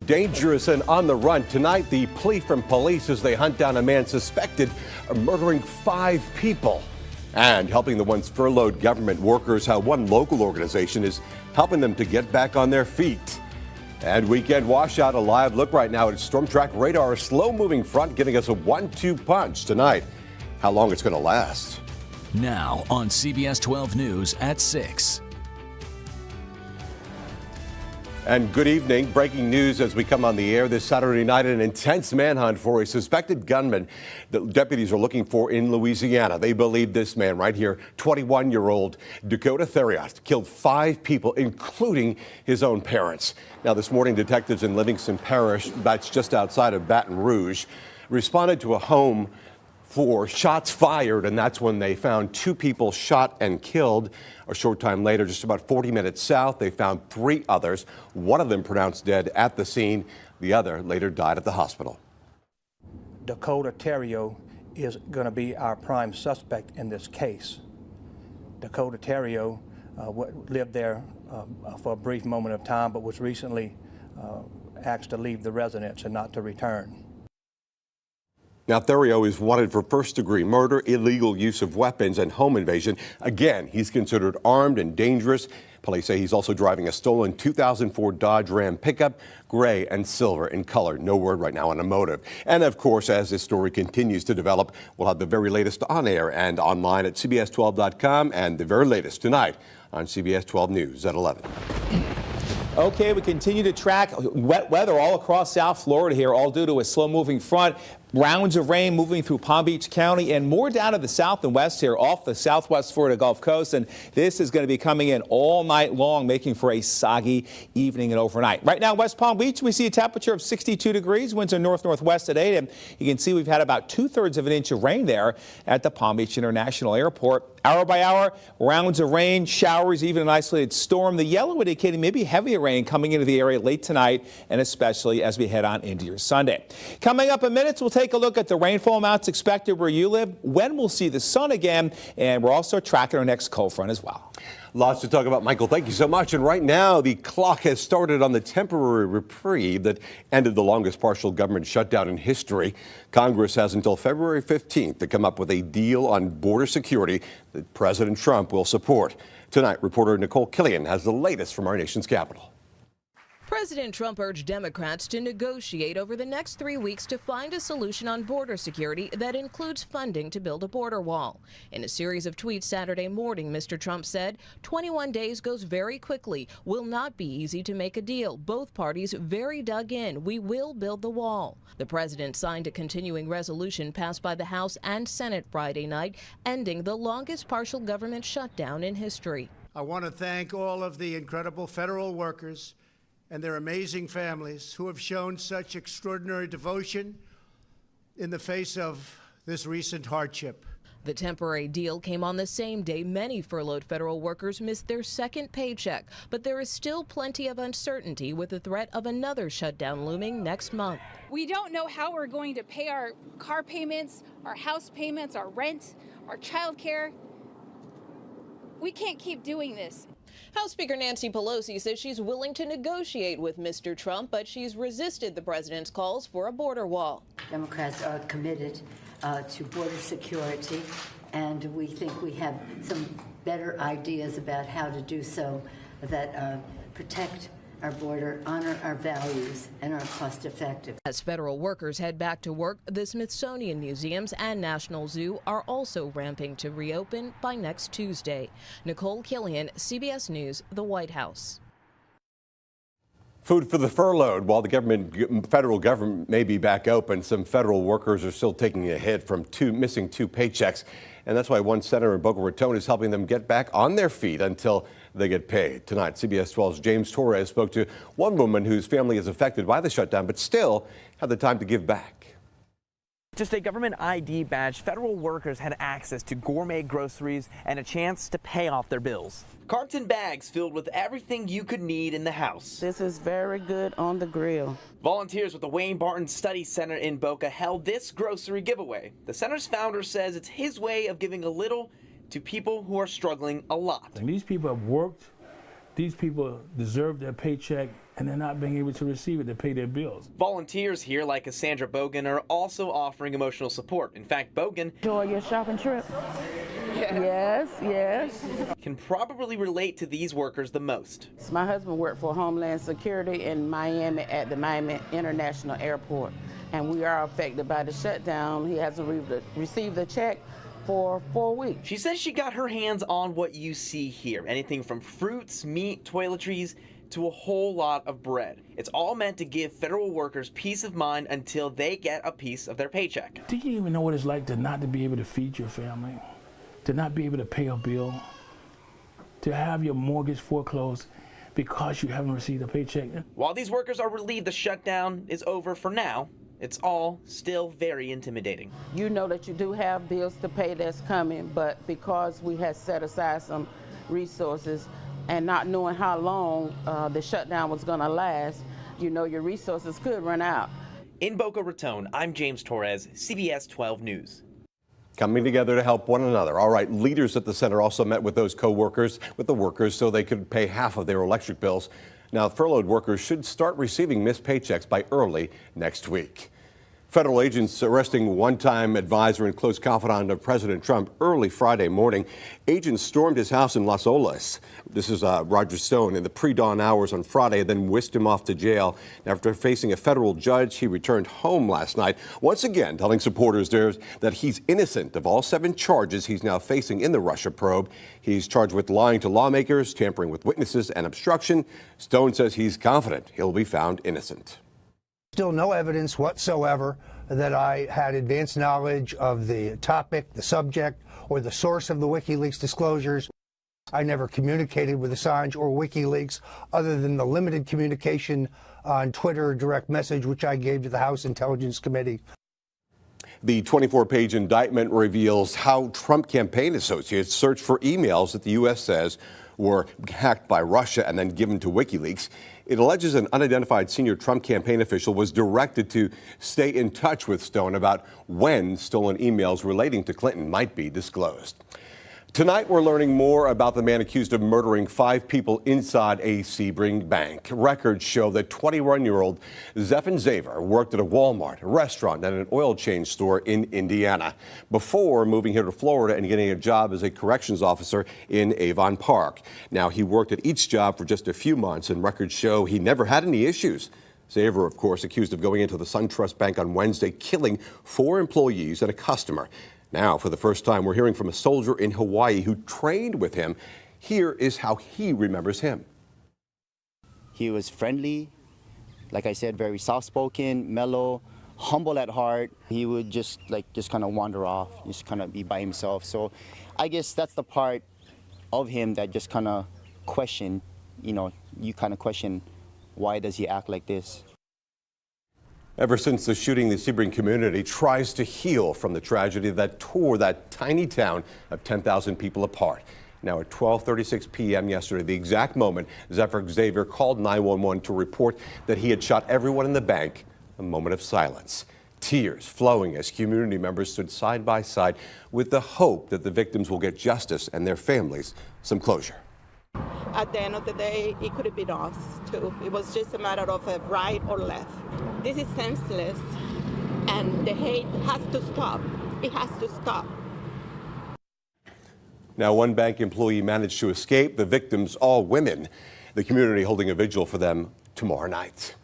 Dangerous and on the run. Tonight, the plea from police as they hunt down a man suspected of murdering 5 people. And helping the once furloughed government workers, how one local organization is helping them to get back on their feet. And weekend washout, a live look right now at storm track radar, a slow-moving front giving us a 1-2 punch tonight. How long it's going to last. Now on CBS 12 News at 6. And good evening. Breaking news as we come on the air this Saturday night, an intense manhunt for a suspected gunman that deputies are looking for in Louisiana. They believe this man right here, 21-year-old Dakota Theriot, killed 5 people, including his own parents. Now, this morning, detectives in Livingston Parish, that's just outside of Baton Rouge, responded to a home for shots fired, and that's when they found 2 people shot and killed. A short time later, just about 40 minutes south, they found 3 others. One of them pronounced dead at the scene. The other later died at the hospital. Dakota Theriot is going to be our prime suspect in this case. Dakota Theriot lived there for a brief moment of time, but was recently asked to leave the residence and not to return. Now, Theriot is wanted for first-degree murder, illegal use of weapons, and home invasion. Again, he's considered armed and dangerous. Police say he's also driving a stolen 2004 Dodge Ram pickup, gray and silver in color. No word right now on a motive. And of course, as this story continues to develop, we'll have the very latest on air and online at CBS12.com, and the very latest tonight on CBS 12 News at 11. Okay, we continue to track wet weather all across South Florida here, all due to a slow-moving front. Rounds of rain moving through Palm Beach County and more down to the south and west here off the southwest Florida Gulf Coast. And this is going to be coming in all night long, making for a soggy evening and overnight. Right now, West Palm Beach, we see a temperature of 62 degrees. Winds are north-northwest at 8. And you can see we've had about 2/3 of an inch of rain there at the Palm Beach International Airport. Hour by hour, rounds of rain, showers, even an isolated storm. The yellow indicating maybe heavier rain coming into the area late tonight, and especially as we head on into your Sunday. Coming up in minutes, we'll take a look at the rainfall amounts expected where you live, when we'll see the sun again, and we're also tracking our next cold front as well. Lots to talk about, Michael. Thank you so much. And right now, the clock has started on the temporary reprieve that ended the longest partial government shutdown in history. Congress has until February 15th to come up with a deal on border security that President Trump will support. Tonight, reporter Nicole Killian has the latest from our nation's capital. President Trump urged Democrats to negotiate over the next 3 weeks to find a solution on border security that includes funding to build a border wall. In a series of tweets Saturday morning, Mr. Trump said, 21 days goes very quickly. Will not be easy to make a deal. Both parties very dug in. We will build the wall. The president signed a continuing resolution passed by the House and Senate Friday night, ending the longest partial government shutdown in history. I want to thank all of the incredible federal workers and their amazing families who have shown such extraordinary devotion in the face of this recent hardship. The temporary deal came on the same day many furloughed federal workers missed their second paycheck, but there is still plenty of uncertainty with the threat of another shutdown looming next month. We don't know how we're going to pay our car payments, our house payments, our rent, our child care. We can't keep doing this. House Speaker Nancy Pelosi says she's willing to negotiate with Mr. Trump, but she's resisted the president's calls for a border wall. Democrats are committed to border security, and we think we have some better ideas about how to do so that protect our border, honor our values, and are cost effective. As federal workers head back to work, the Smithsonian Museums and National Zoo are also ramping to reopen by next Tuesday. Nicole Killian, CBS News, the White House. Food for the furloughed. While the federal government may be back open, some federal workers are still taking a hit from missing 2 paychecks. And that's why one senator in Boca Raton is helping them get back on their feet until they get paid. Tonight, CBS 12's James Torres spoke to one woman whose family is affected by the shutdown, but still had the time to give back. Just a government ID badge, federal workers had access to gourmet groceries and a chance to pay off their bills. Carts and bags filled with everything you could need in the house. This is very good on the grill. Volunteers with the Wayne Barton Study Center in Boca held this grocery giveaway. The center's founder says it's his way of giving a little to people who are struggling a lot. And these people have worked. These people deserve their paycheck. and they're not being able to receive it to pay their bills. Volunteers here like Cassandra Bogan are also offering emotional support. In fact, Bogan Enjoy your shopping trip. Yes, yes. can probably relate to these workers the most. My husband worked for Homeland Security in Miami at the Miami International Airport, and we are affected by the shutdown. He hasn't received a check for 4 weeks. She says she got her hands on what you see here. Anything from fruits, meat, toiletries, to a whole lot of bread. It's all meant to give federal workers peace of mind until they get a piece of their paycheck. Do you even know what it's like to not to be able to feed your family, to not be able to pay a bill, to have your mortgage foreclosed because you haven't received a paycheck? While these workers are relieved the shutdown is over for now, it's all still very intimidating. You know that you do have bills to pay that's coming, but because we had set aside some resources and not knowing how long the shutdown was going to last, you know your resources could run out. In Boca Raton, I'm James Torres, CBS 12 News. Coming together to help one another. All right, leaders at the center also met with those co-workers, with the workers, so they could pay half of their electric bills. Now, furloughed workers should start receiving missed paychecks by early next week. Federal agents arresting one-time advisor and close confidant of President Trump early Friday morning. Agents stormed his house in Las Olas. This is Roger Stone in the pre-dawn hours on Friday, then whisked him off to jail. After facing a federal judge, he returned home last night, once again telling supporters there that he's innocent of all 7 charges he's now facing in the Russia probe. He's charged with lying to lawmakers, tampering with witnesses, and obstruction. Stone says he's confident he'll be found innocent. Still no evidence whatsoever that I had advanced knowledge of the topic, the subject, or the source of the WikiLeaks disclosures. I never communicated with Assange or WikiLeaks other than the limited communication on Twitter direct message, which I gave to the House Intelligence Committee. The 24-page indictment reveals how Trump campaign associates searched for emails that the U.S. says were hacked by Russia and then given to WikiLeaks. It alleges an unidentified senior Trump campaign official was directed to stay in touch with Stone about when stolen emails relating to Clinton might be disclosed. Tonight, we're learning more about the man accused of murdering 5 people inside a Sebring bank. Records show that 21-year-old Zephan Zaver worked at a Walmart, a restaurant, and an oil change store in Indiana before moving here to Florida and getting a job as a corrections officer in Avon Park. Now, he worked at each job for just a few months, and records show he never had any issues. Zaver, of course, accused of going into the SunTrust Bank on Wednesday, killing 4 employees and a customer. Now, for the first time, we're hearing from a soldier in Hawaii who trained with him. Here is how he remembers him. He was friendly, like I said, very soft-spoken, mellow, humble at heart. He would just kind of wander off, just kind of be by himself. So I guess that's the part of him that just kind of question, you kind of question, why does he act like this? Ever since the shooting, the Sebring community tries to heal from the tragedy that tore that tiny town of 10,000 people apart. Now at 12:36 p.m. yesterday, the exact moment Zephan Zaver called 911 to report that he had shot everyone in the bank, a moment of silence. Tears flowing as community members stood side by side with the hope that the victims will get justice and their families some closure. At the end of the day, it could have been us too. It was just a matter of a right or left. This is senseless, and the hate has to stop. It has to stop. Now, one bank employee managed to escape. The victims, all women. The community holding a vigil for them tomorrow night.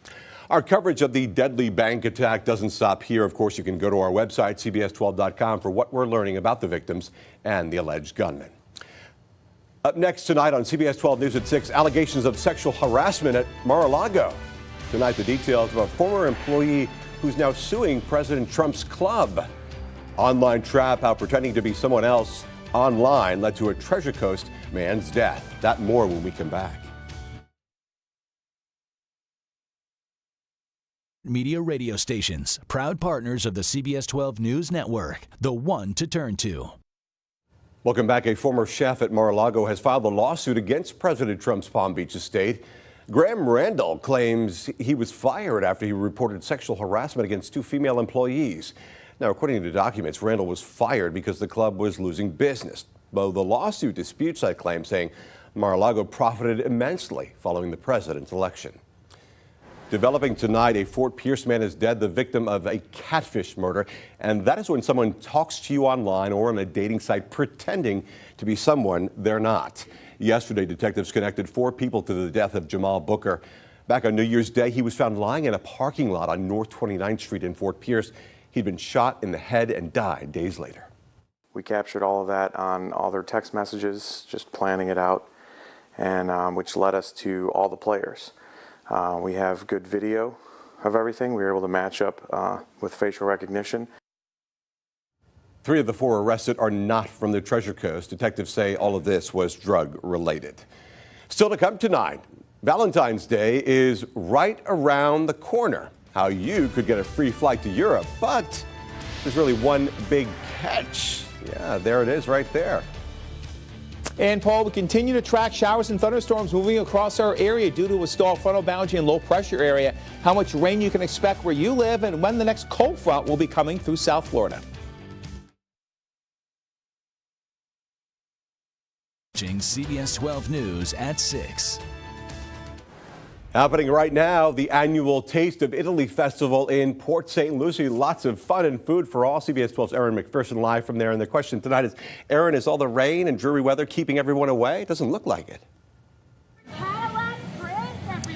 Our coverage of the deadly bank attack doesn't stop here. Of course, you can go to our website, CBS12.com, for what we're learning about the victims and the alleged gunman. Up next tonight on CBS 12 News at 6, allegations of sexual harassment at Mar-a-Lago. Tonight, the details of a former employee who's now suing President Trump's club. Online trap, how pretending to be someone else online led to a Treasure Coast man's death. That and more when we come back. Media radio stations, proud partners of the CBS 12 News Network, the one to turn to. Welcome back. A former chef at Mar-a-Lago has filed a lawsuit against President Trump's Palm Beach estate. Graham Randall claims he was fired after he reported sexual harassment against 2 female employees. Now, according to documents, Randall was fired because the club was losing business. Though the lawsuit disputes that claim, saying Mar-a-Lago profited immensely following the president's election. Developing tonight, a Fort Pierce man is dead, the victim of a catfish murder. And that is when someone talks to you online or on a dating site pretending to be someone they're not. Yesterday, detectives connected 4 people to the death of Jamal Booker. Back on New Year's Day, he was found lying in a parking lot on North 29th Street in Fort Pierce. He'd been shot in the head and died days later. We captured all of that on all their text messages, just planning it out, and which led us to all the players. We have good video of everything. We were able to match up with facial recognition. 3 of the 4 arrested are not from the Treasure Coast. Detectives say all of this was drug related. Still to come tonight, Valentine's Day is right around the corner. How you could get a free flight to Europe, but there's really one big catch. Yeah, there it is right there. And Paul, we continue to track showers and thunderstorms moving across our area due to a stalled frontal boundary and low pressure area. How much rain you can expect where you live and when the next cold front will be coming through South Florida. CBS 12 News at 6. Happening right now, the annual Taste of Italy Festival in Port St. Lucie. Lots of fun and food for all. CBS 12's Erin McPherson live from there. And the question tonight is, Erin, is all the rain and dreary weather keeping everyone away? It doesn't look like it.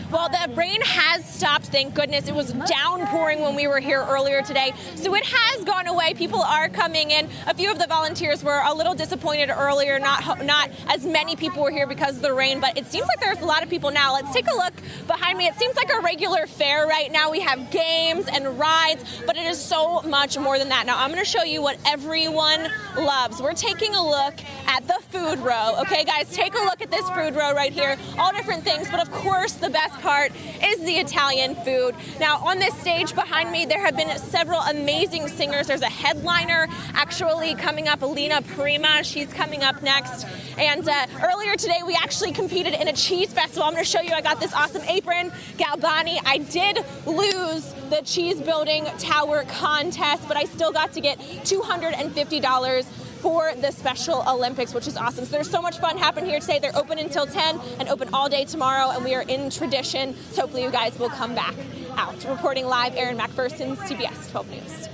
Well, the rain has stopped, thank goodness. It was downpouring when we were here earlier today, so it has gone away. People are coming in. A few of the volunteers were a little disappointed earlier. Not as many people were here because of the rain, but it seems like there's a lot of people now. Let's take a look behind me. It seems like a regular fair right now. We have games and rides, but it is so much more than that. Now, I'm going to show you what everyone loves. We're taking a look at the food row. Okay, guys, take a look at this food row right here. All different things, but of course, the best part is the Italian food. Now, on this stage behind me, there have been several amazing singers. There's a headliner actually coming up, Alina Prima. She's coming up next. And earlier today, we actually competed in a cheese festival. I'm going to show you. I got this awesome apron, Galbani. I did lose the cheese building tower contest, but I still got to get $250 for the Special Olympics, which is awesome. So there's so much fun happening here today. They're open until 10 and open all day tomorrow, and we are in tradition. So hopefully you guys will come back out. Reporting live, Erin McPherson, CBS 12 News.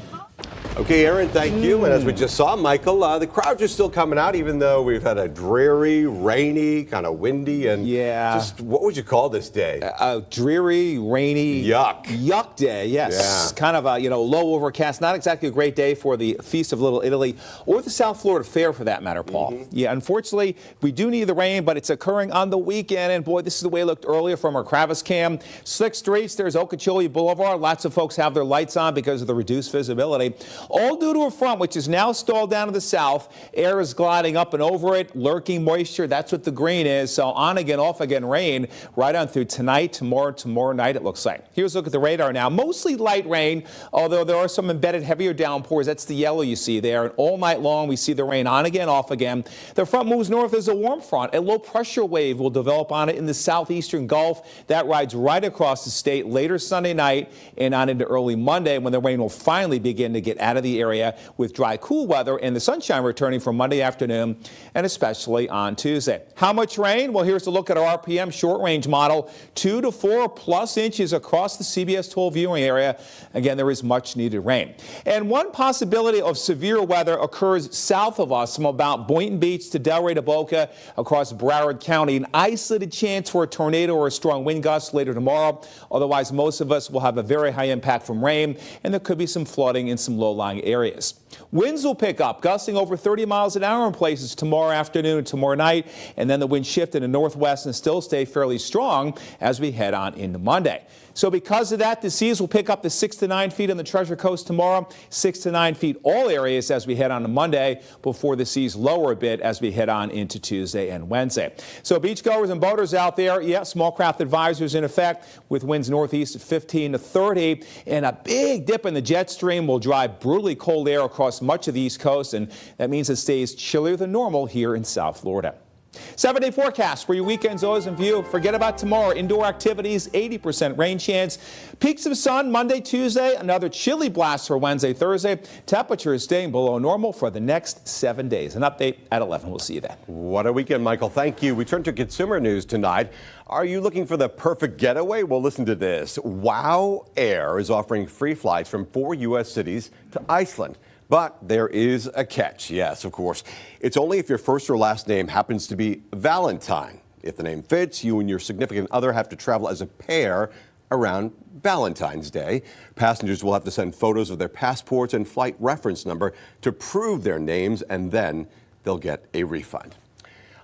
Okay, Erin, thank you. And as we just saw, Michael, the crowds are still coming out, even though we've had a dreary, rainy, kind of windy, and just, what would you call this day? A dreary, rainy, yuck day. Yes, kind of a low overcast. Not exactly a great day for the Feast of Little Italy or the South Florida Fair, for that matter, Paul. Yeah, unfortunately, we do need the rain, but it's occurring on the weekend. And boy, this is the way it looked earlier from our Kravis cam. Slick streets. There's Okeechobee Boulevard. Lots of folks have their lights on because of the reduced visibility. All due to a front which is now stalled down to the south. Air is gliding up and over it, lurking moisture. That's what the green is. So on again, off again rain right on through tonight, tomorrow night, it looks like. Here's a look at the radar now. Mostly light rain, although there are some embedded heavier downpours. That's the yellow you see there. And all night long, we see the rain on again, off again. The front moves north as a warm front. A low pressure wave will develop on it in the southeastern Gulf. That rides right across the state later Sunday night and on into early Monday, when the rain will finally begin to get out of the area with dry, cool weather and the sunshine returning for Monday afternoon and especially on Tuesday. How much rain? Well, here's a look at our RPM short range model. 2 to 4 plus inches across the CBS 12 viewing area. Again, there is much needed rain. And one possibility of severe weather occurs south of us from about Boynton Beach to Delray to Boca across Broward County. An isolated chance for a tornado or a strong wind gust later tomorrow. Otherwise, most of us will have a very high impact from rain, and there could be some flooding in some low-lying areas. Winds will pick up, gusting over 30 miles an hour in places tomorrow afternoon and tomorrow night, and then the wind shift in the northwest and still stay fairly strong as we head on into Monday. So because of that, the seas will pick up to 6 to 9 feet on the Treasure Coast tomorrow, 6 to 9 feet all areas as we head on to Monday, before the seas lower a bit as we head on into Tuesday and Wednesday. So beachgoers and boaters out there, small craft advisories in effect with winds northeast at 15 to 30, and a big dip in the jet stream will drive brutally cold air across much of the East Coast, and that means it stays chillier than normal here in South Florida. 7-day forecast for your weekends always in view. Forget about tomorrow. Indoor activities, 80% rain chance. Peaks of sun Monday, Tuesday. Another chilly blast for Wednesday, Thursday. Temperatures staying below normal for the next 7 days. An update at 11. We'll see you then. What a weekend, Michael. Thank you. We turn to consumer news tonight. Are you looking for the perfect getaway? Well, listen to this. WOW Air is offering free flights from 4 U.S. cities to Iceland. But there is a catch. Yes, of course. It's only if your first or last name happens to be Valentine. If the name fits, you and your significant other have to travel as a pair around Valentine's Day. Passengers will have to send photos of their passports and flight reference number to prove their names, and then they'll get a refund.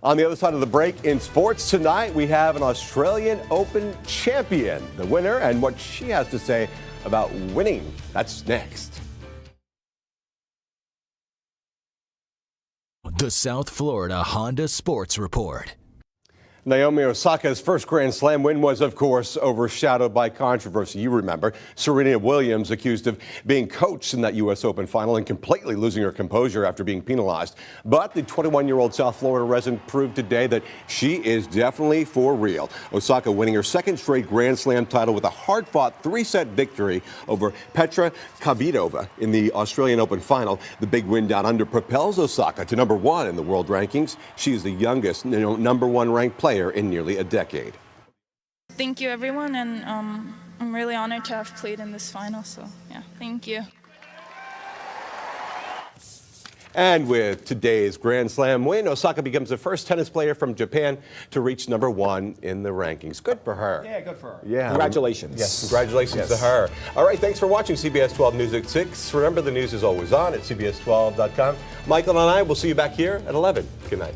On the other side of the break, in sports tonight, we have an Australian Open champion, the winner, and what she has to say about winning. That's next. The South Florida Honda Sports Report. Naomi Osaka's first Grand Slam win was, of course, overshadowed by controversy. You remember Serena Williams accused of being coached in that U.S. Open final and completely losing her composure after being penalized. But the 21-year-old South Florida resident proved today that she is definitely for real. Osaka winning her second straight Grand Slam title with a hard-fought 3-set victory over Petra Kvitova in the Australian Open final. The big win down under propels Osaka to number 1 in the world rankings. She is the youngest number 1 ranked player in nearly a decade. Thank you, everyone, and I'm really honored to have played in this final, so yeah, thank you. And with today's Grand Slam win, Osaka becomes the first tennis player from Japan to reach number 1 in the rankings. Good for her. Yeah, good for her. Yeah. Congratulations. Yes, congratulations to her. All right, thanks for watching CBS 12 News at 6. Remember, the news is always on at CBS12.com. Michael and I will see you back here at 11. Good night.